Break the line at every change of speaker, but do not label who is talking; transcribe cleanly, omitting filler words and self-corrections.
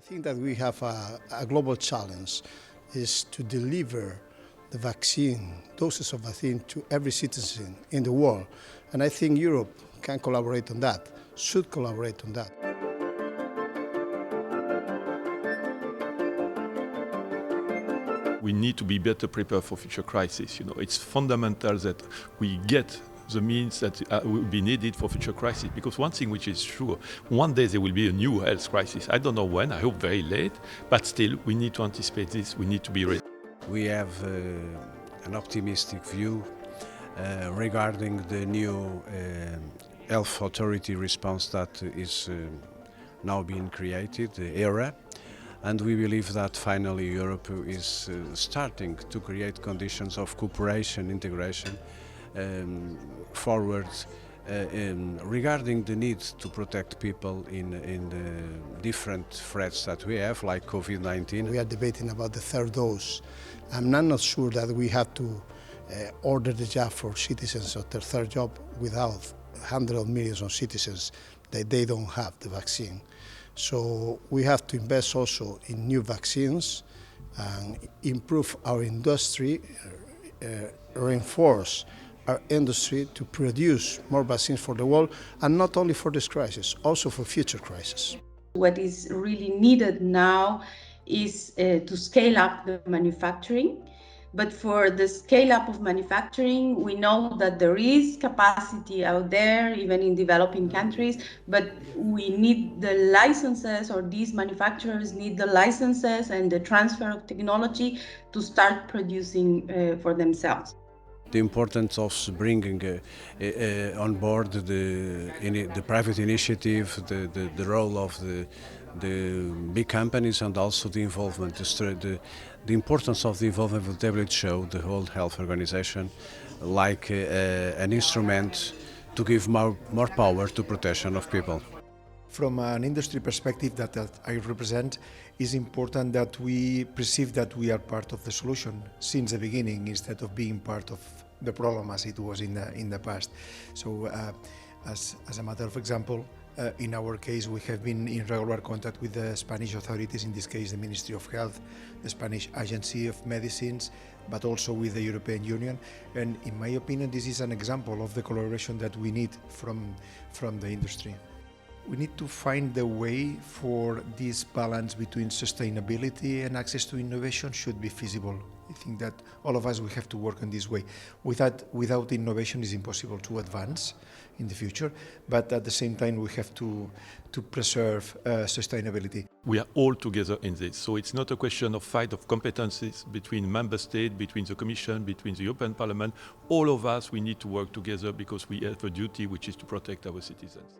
think that we have a global challenge is to deliver the vaccine, doses of vaccine to every citizen in the world. And I think Europe can collaborate on that, should collaborate on that.
We need to be better prepared for future crises. It's fundamental that we get the means that will be needed for future crises. Because one thing which is sure, one day there will be a new health crisis. I don't know when, I hope very late, but still we need to anticipate this, we need to be ready.
We have an optimistic view regarding the new health authority response that is now being created, the HERA. And we believe that finally Europe is starting to create conditions of cooperation, integration, forward regarding the need to protect people in the different threats that we have, like COVID-19.
We are debating about the third dose. I'm not sure that we have to order the jab for citizens of their third job without hundreds of millions of citizens that they don't have the vaccine. So we have to invest also in new vaccines and improve our industry, reinforce our industry to produce more vaccines for the world, and not only for this crisis, also for future crises.
What is really needed now is to scale up the manufacturing. But for the scale up of manufacturing, we know that there is capacity out there, even in developing countries, but we need the licenses, or these manufacturers need the licenses and the transfer of technology to start producing for themselves.
The importance of bringing on board the private initiative, the role of the big companies, and also the involvement, the importance of the involvement of the WHO, the World Health Organization, like an instrument to give more power to protection of people.
From an industry perspective that I represent, it's important that we perceive that we are part of the solution since the beginning, instead of being part of the problem as it was in the past. So, as a matter of example, in our case, we have been in regular contact with the Spanish authorities, in this case the Ministry of Health, the Spanish Agency of Medicines, but also with the European Union. And in my opinion, this is an example of the collaboration that we need from the industry. We need to find the way for this balance between sustainability and access to innovation should be feasible. I think that all of us, we have to work in this way. Without innovation, it's impossible to advance in the future, but at the same time, we have to preserve sustainability.
We are all together in this, so it's not a question of fight of competencies between member states, between the Commission, between the European Parliament. All of us, we need to work together because we have a duty which is to protect our citizens.